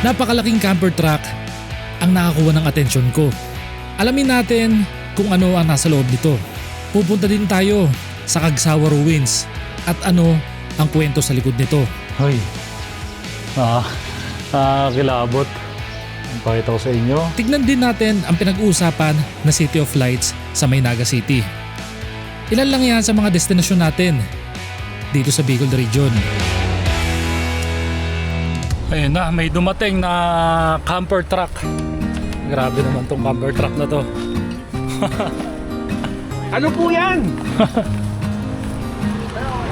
Napakalaking camper truck ang nakakuha ng atensyon ko. Alamin natin kung ano ang nasa loob nito. Pupunta din tayo sa Kagsawa Ruins at ano ang kwento sa likod nito. Hoy. Kilabot. Pakita ko sa inyo. Tignan din natin ang pinag-uusapan na City of Lights sa Maynaga City. Ilan lang yan sa mga destinasyon natin dito sa Bicol Region. Ayun na, may dumating na camper truck. Grabe naman tong camper truck na to. Ano po yan?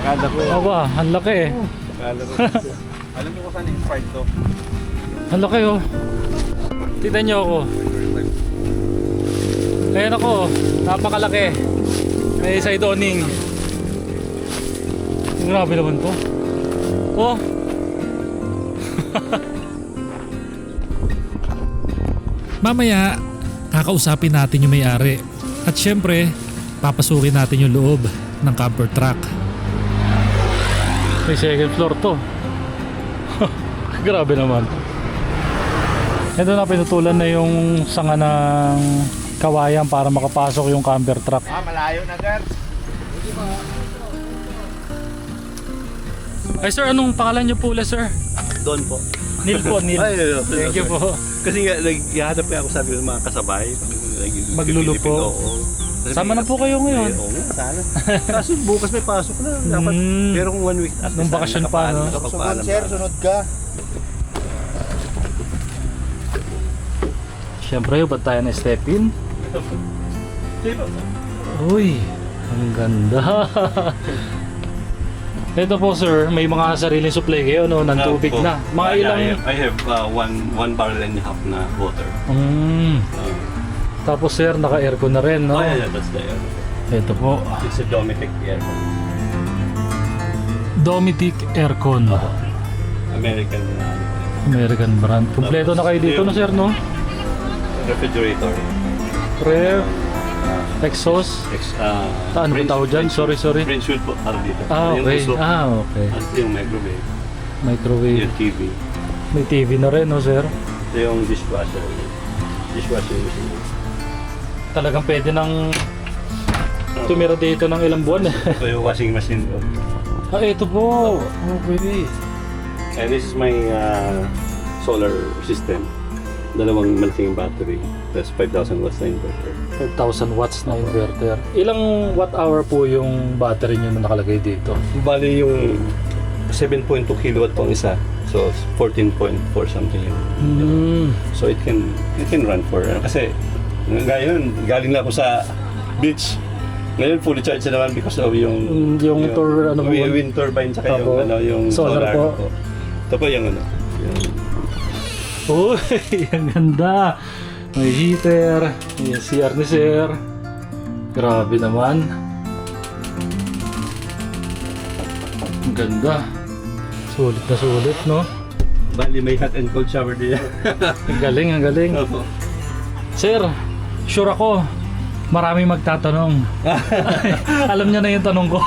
Akala ko. Aba, ang laki eh. Akala ko. Alam mo kung saan inspired to? Ang laki oh. Tignan nyo ako. Ayan ako, napakalaki. May side awning. Grabe naman to. Oh. Mamaya, kakausapin natin yung may-ari. At syempre, papasukin natin yung loob ng camper truck. May second floor to. Grabe naman. Ito na, pinutulan na yung sanga ng kawayan para makapasok yung camper truck. Malayo na, Gar. Ay sir, anong pangalan niyo po ulit sir? Doon po. Neil po, Neil. Thank you po. Kasi nga, naghahanap nga ako sabi ng mga kasabay. Maglulupo. Sama na po kayo ngayon. Oo nga, sana. Kaso bukas may pasok na. Dapat, pero kung 1 week at Nung bakasyon pa, no? Sunod, sir, sunod ka. Siyempre, ba't tayo na step in? Uy, ang ganda. Ito po sir, may mga sariling supply kayo no, ng tubig na. Mga ilang... I have one barrel and a half na water. Tapos sir, naka-aircon na rin, no? Oh yeah, that's the air. Ito po. It's a Dometic aircon. Dometic aircon. American American brand. Kompleto na kayo dito, no sir, no? refrigerator. Ref, exhaust. Ano ba tawag dyan? Sorry. French wheel po para dito. Okay. Okay. At yung microwave. Microwave. Yung TV. May TV na rin, no sir? Ito yung dishwasher. Dishwashing machine. Talagang pwede nang tumira dito ng ilang buwan. Ito yung washing machine ko. Ito po. Okay. And this is my solar system. Dalawang malaking battery. That's 5,000 watts na inverter. 5,000 watts na inverter. Ilang watt hour po yung battery nyo na nakalagay dito? Bali yung 7.2 kilowatt po ang isa. So 14.4 something yun. So it can run for kasi ngayon galing na ako sa beach. Ngayon fully charged na naman because of yung wind turbine saka yung solar po. Ito po yung Uy, ang ganda. May heater, may CR ni sir. Grabe naman. Ang ganda. Sulit na sulit, no? Bali may hot and cold shower din. Ang galing. Sir, sure ako, maraming magtatanong. Alam niya na yung tanong ko.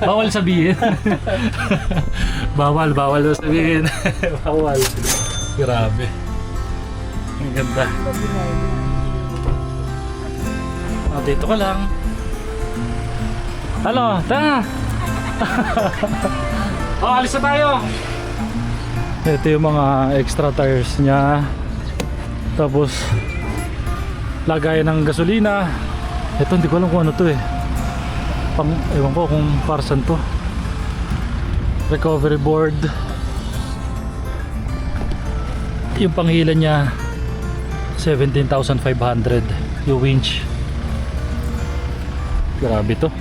Bawal sabihin. Bawal sabihin. Bawal. Grabe. Ang ganda. Dito ka lang. Ano? Tara! Alis na tayo! Ito yung mga extra tires niya. Tapos lagay ng gasolina. Ito hindi ko alam kung ano to eh. Ewan ko kung para saan to. Recovery board. Yung panghilan niya 17,500 yung winch. Grabe to.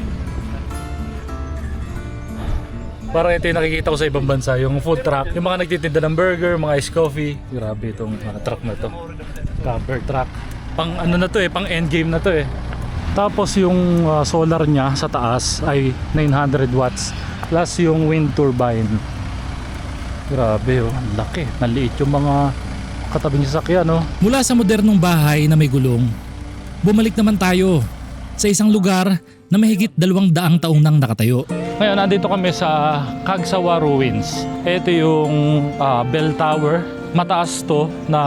Parang ito yung nakikita ko sa ibang bansa, yung food truck, yung mga nagtitinda ng burger, mga ice coffee. Grabe itong truck na to. Camper truck. Pang ano na to eh, pang endgame na to eh. Tapos yung solar niya sa taas ay 900 watts plus yung wind turbine. Grabe oh, laki. Naliit yung mga katabing sasakyan, no? Mula sa modernong bahay na may gulong, bumalik naman tayo sa isang lugar na mahigit 200 taong nang nakatayo. Ngayon, nandito kami sa Kagsawa Ruins. Ito yung bell tower mataas to na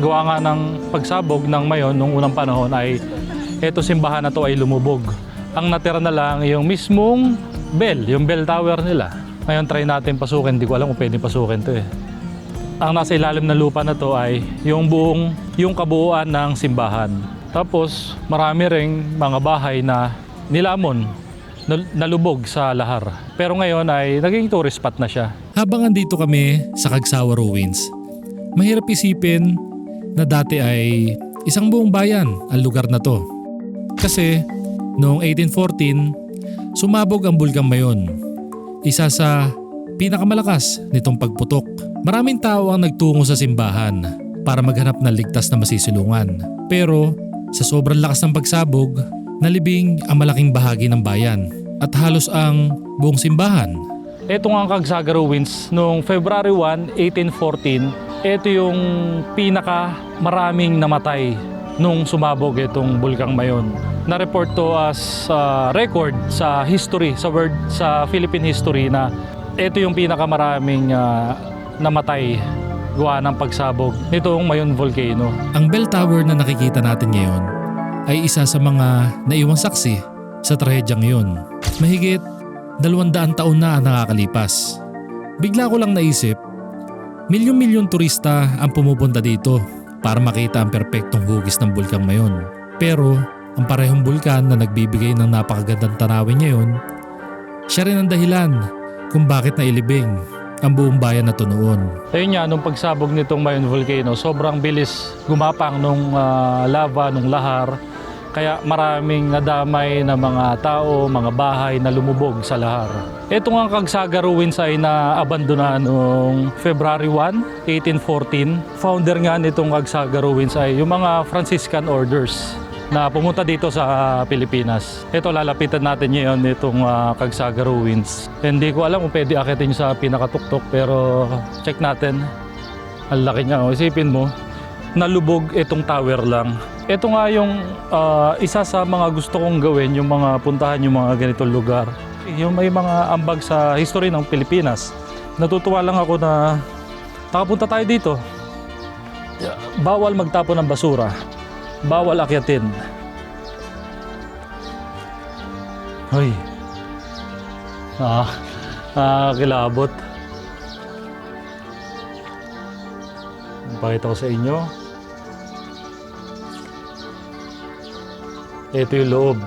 gawa nga ng pagsabog ng Mayon nung unang panahon ay eto simbahan na to ay lumubog. Ang natira na lang yung mismong bell, yung bell tower nila. Ngayon try natin pasukin, di ko alam kung pwede pasukin to eh. Ang nasa ilalim ng lupa na to ay yung kabuuan ng simbahan. Tapos marami ring mga bahay na nilamon, nalubog sa lahar. Pero ngayon ay naging tourist spot na siya. Habang andito kami sa Kagsawa Ruins, mahirap isipin na dati ay isang buong bayan ang lugar na to. Kasi noong 1814, sumabog ang Bulkang Mayon. Isa sa pinakamalakas nitong pagputok. Maraming tao ang nagtungo sa simbahan para maghanap ng ligtas na masisilungan. Pero sa sobrang lakas ng pagsabog, nalibing ang malaking bahagi ng bayan at halos ang buong simbahan. Ito nga ang Kagsaga Ruins noong February 1, 1814. Ito yung pinaka maraming namatay nung sumabog itong Bulkang Mayon. Na-report to as record sa history, sa Philippine history na ito yung pinakamaraming namatay gawa ng pagsabog nitong Mayon Volcano. Ang bell tower na nakikita natin ngayon ay isa sa mga naiwang saksi sa trahedyang yun. Mahigit 200 taon na ang nakakalipas. Bigla ko lang naisip, milyon-milyon turista ang pumupunta dito para makita ang perpektong hugis ng Bulkang Mayon. Pero ang parehong bulkan na nagbibigay ng napakagandang tanawin ngayon, siya rin ang dahilan kung bakit nailibing ang buong bayan na to noon. Ayun nga, nung pagsabog nitong Mayon Volcano, sobrang bilis gumapang nung lava, nung lahar. Kaya maraming nadamay na mga tao, mga bahay na lumubog sa lahar. Ito nga Kagsaga Ruins ay naabandona noong February 1, 1814. Founder nga nitong Kagsaga Ruins ay yung mga Franciscan Orders na pumunta dito sa Pilipinas. Ito, lalapitan natin ngayon itong Kagsaga Ruins. Hindi ko alam kung pwede akitin sa pinakatuktok pero check natin. Ang laki niya. Isipin mo, nalubog itong tower lang. Ito nga yung isa sa mga gusto kong gawin, yung mga puntahan yung mga ganitong lugar. Yung may mga ambag sa history ng Pilipinas. Natutuwa lang ako na nakapunta tayo dito. Bawal magtapon ng basura. Bawal akyatin. Hoy. Kilabot. Pakita ko sa inyo. Ito yung loob.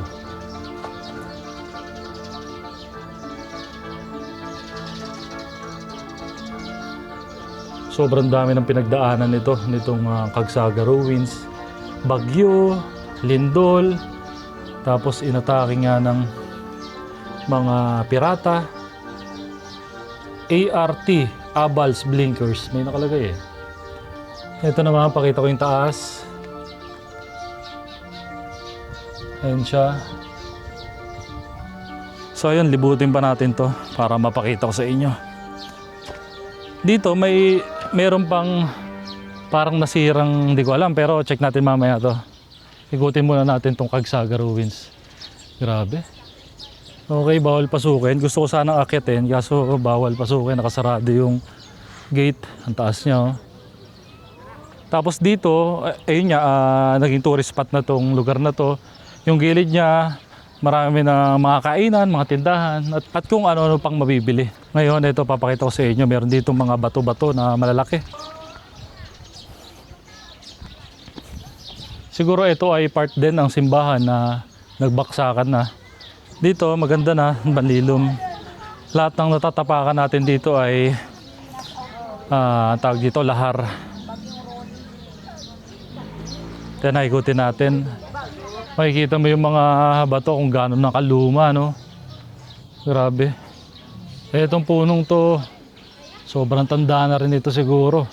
Sobrang dami ng pinagdaanan nitong Kagsaga Ruins. Bagyo, lindol, tapos inatake nga ng mga pirata. ART, Abals Blinkers, may nakalagay eh. Ito naman, pakita ko yung taas. Ayan siya. So ayun, libutin pa natin to para mapakita ko sa inyo. Dito meron pang parang nasirang, hindi ko alam, pero check natin mamaya to. Ikutin muna natin tong Kagsaga Ruins. Grabe. Okay, bawal pasukin. Gusto ko sanang akyatin, kaso bawal pasukin. Nakasarado yung gate. Ang taas niya, oh. Tapos dito, ayun nga, naging tourist spot na tong lugar na to. Yung gilid niya, marami na mga kainan, mga tindahan, at kung ano-ano pang mabibili. Ngayon, ito papakita ko sa inyo. Meron dito mga bato-bato na malalaki. Siguro ito ay part din ng simbahan na nagbaksakan na. Dito maganda na, banlilom. Lahat ng natatapakan natin dito ay tawag dito lahar. Then ikutin natin. Makikita mo yung mga bato kung gaano nakaluma, no? Grabe. Etong punong to, sobrang tanda na rin ito siguro.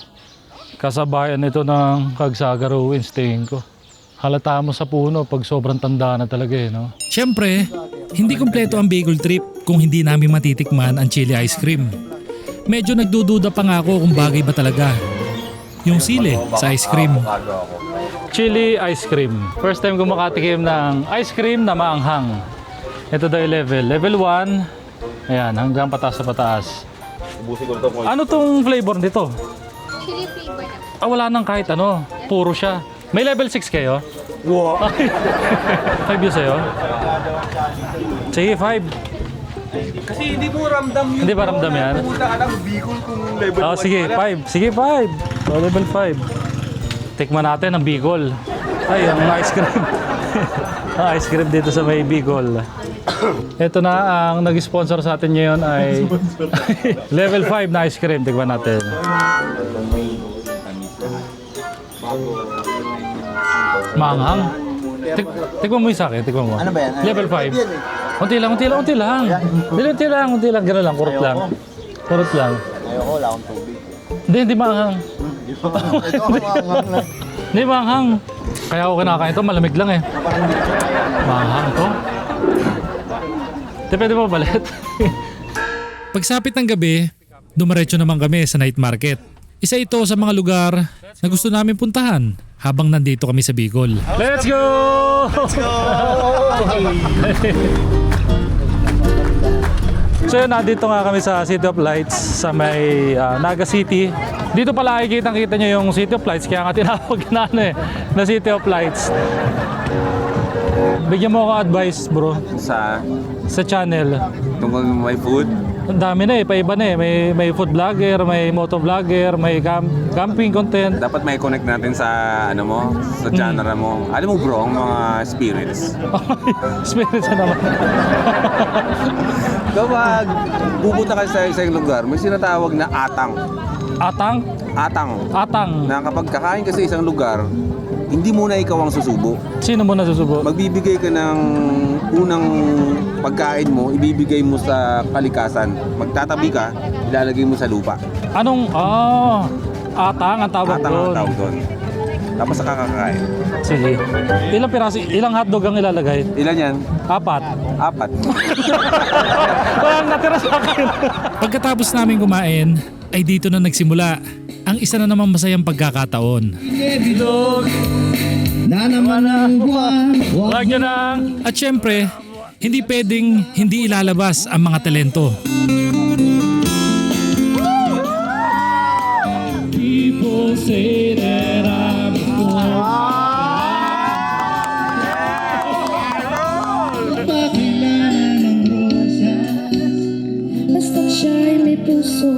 Kasabayan ito ng Kagsaga Ruins, tingin ko. Halata mo sa puno pag sobrang tanda na talaga eh, no? Siyempre, hindi kumpleto ang Bicol trip kung hindi namin matitikman ang chili ice cream. Medyo nagdududa pa nga ako kung bagay ba talaga yung sili sa ice cream. Chili ice cream. First time ko makatikim ng ice cream na maanghang. Ito daw yung level. Level 1. Ayan, hanggang pataas sa pataas. Ano tong flavor nito? Chili flavor na. Wala nang kahit ano. Puro siya. May level 6 kayo? Wow. 5 yun sa'yo? Sige, 5. Kasi hindi mo ramdam yun. Hindi ba ramdam yan? Pumunta ka ng Bicol kung level 1 Sige, 5. Sige, 5. So, level 5. Tikman natin ang Bicol. Ay, ang ice cream. Ang ice cream dito sa may Bicol. Ito na, ang nag-sponsor sa atin ngayon ay level 5 na ice cream. Tikman natin. Maanghang. Tikman mo yung sa akin, tikman mo. Ano ba yan? Level 5. Unti lang. Unti lang. Gano'n lang, kurot lang. Kurot lang. Ayoko, wala akong tubig. Hindi maanghang. Ito ang maanghang na. Hindi maanghang. Kaya ako kinakain ito, malamig lang eh. Maanghang to. Pwede mo balit. Pagsapit ng gabi, dumiretso naman kami sa night market. Isa ito sa mga lugar na gusto namin puntahan habang nandito kami sa Bicol. Let's go! So yun, nandito nga kami sa City of Lights sa may Naga City. Dito pala kita nyo yung City of Lights, kaya nga tinawag na na City of Lights. Bigyan mo ako advice, bro, sa channel. Tungkol may food, Ang dami na paiba na may food vlogger, may moto vlogger, may camping content. dapat may connect natin sa ano mo, sa genre mo. Alam mo bro, ang mga spirits. Spirits na naman. Kapag pupunta ka sa isang lugar, may sinatawag na atang. Atang? Atang. Na kapag kakain ka sa isang lugar, hindi muna ikaw ang susubo. Sino mo nasusubo? Magbibigay ka ng unang pagkain mo, ibibigay mo sa kalikasan. Magtatabi ka, ilalagay mo sa lupa. Anong, atang ang tawag Atang ang doon. tawag doon. Tapos sa kakakain. Sige. Ilang piraso, ilang hotdog ang ilalagay? Ilan yan? 4. 4. Parang natira sa akin. Pagkatapos namin kumain, ay dito na nagsimula ang isa na namang masayang pagkakataon. Wag nyo na. At syempre, hindi pwedeng hindi ilalabas ang mga talento. People say that I'm Basta't siya'y may puso.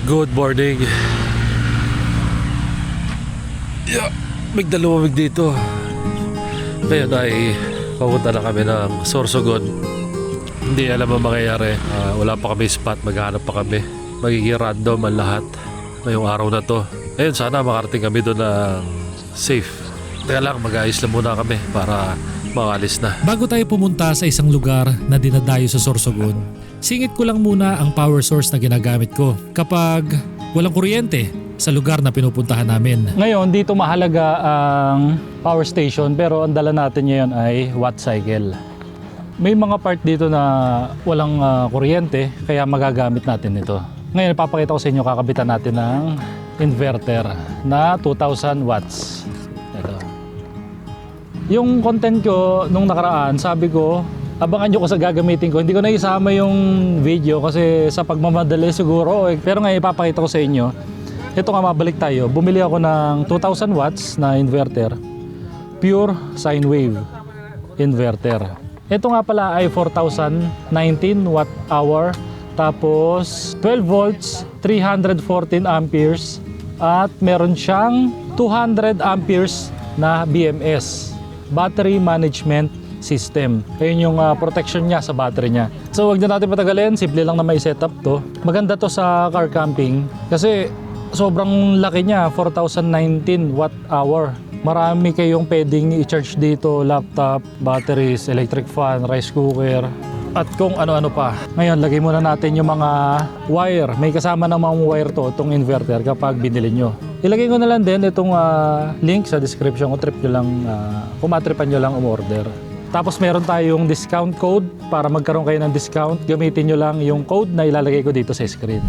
Good morning. Yeah, magdalawamig dito. Ngayon ay papunta na kami ng Sorsogon. Hindi alam ang mangyayari. Wala pa kami spot, maghanap pa kami. Magiging random ang lahat ngayong araw na to. Ayun, sana makarating kami doon na safe. Kaya lang, mag-aayos lang muna kami para makalis na. Bago tayo pumunta sa isang lugar na dinadayo sa Sorsogon, singit ko lang muna ang power source na ginagamit ko kapag walang kuryente sa lugar na pinupuntahan namin. Ngayon, dito mahalaga ang power station pero ang dala natin ngayon ay watt cycle. May mga part dito na walang kuryente kaya magagamit natin ito. Ngayon, ipapakita ko sa inyo, kakabitan natin ng inverter na 2,000 watts. Ito. Yung content ko nung nakaraan, sabi ko, abangan nyo ko sa gagamitin ko. Hindi ko na isama yung video kasi sa pagmamadali siguro. Pero ngayon, ipapakita ko sa inyo. Ito nga, mabalik tayo. Bumili ako ng 2,000 watts na inverter. Pure sine wave inverter. Ito nga pala ay 4,019 watt hour. Tapos 12 volts, 314 amperes. At meron siyang 200 amperes na BMS. Battery Management System. Ayun yung protection niya sa battery niya. So wag na natin patagalin, simple lang na may setup to. Maganda to sa car camping kasi sobrang laki niya, 4,019 watt hour. Marami kayong pwedeng i-charge dito, laptop, batteries, electric fan, rice cooker, at kung ano-ano pa. Ngayon, lagay muna natin yung mga wire. May kasama namang wire to, itong inverter kapag binili nyo. Ilagay ko na lang din itong link sa description. Kung trip nyo lang, kung matripan nyo lang umorder. Tapos meron tayong discount code para magkaroon kayo ng discount. Gamitin nyo lang yung code na ilalagay ko dito sa screen.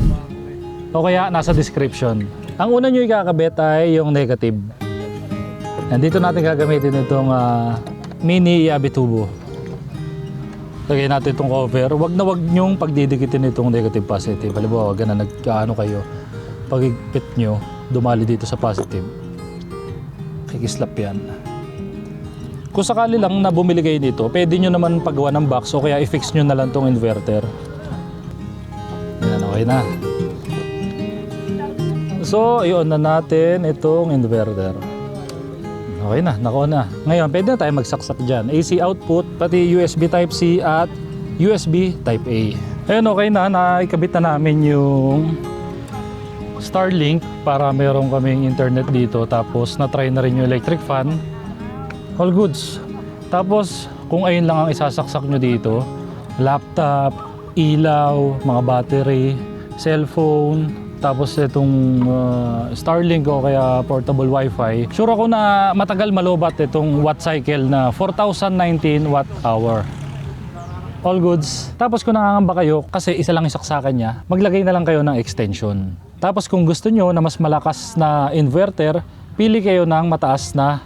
O kaya nasa description. Ang una nyo ikakabit ay yung negative. Yan, dito natin gagamitin itong mini Abitubo. Lagay natin itong cover. Wag nyong pagdidikitin itong negative positive. Halimbawa, wag na nagkaano kayo. Pag-ipit nyo, dumali dito sa positive. Kikislap yan. Kung sakali lang na bumili kayo nito, pwede nyo naman paggawa ng box o kaya i-fix nyo na lang itong inverter. Yan, okay na. So, i-on na natin itong inverter. Okay na, nakuha na. Ngayon, pwede na tayo magsaksak dyan. AC output, pati USB Type-C at USB Type-A. Ayun, okay na. Naikabit na namin yung Starlink para meron kaming internet dito. Tapos, na-try na rin yung electric fan. All goods. Tapos, kung ayun lang ang isasaksak nyo dito, laptop, ilaw, mga battery, cellphone, tapos itong Starlink o kaya portable Wi-Fi, sure ako na matagal malobat itong watt cycle na 4,019 watt hour. All goods. Tapos kung nangangamba kayo, kasi isa lang isaksakan niya, maglagay na lang kayo ng extension. Tapos kung gusto nyo na mas malakas na inverter, pili kayo ng mataas na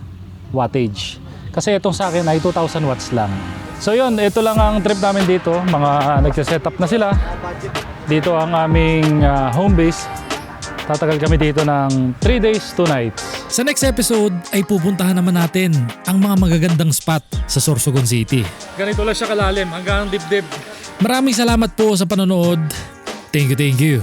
wattage. Kasi itong sa akin ay 2,000 watts lang. So yun, ito lang ang trip namin dito. Mga nagsisetup na sila. Dito ang aming home base. Tatagal kami dito ng 3 days, 2 nights. Sa next episode ay pupuntahan naman natin ang mga magagandang spot sa Sorsogon City. Ganito lang siya kalalim, hanggang dibdib. Maraming salamat po sa panonood. Thank you, thank you.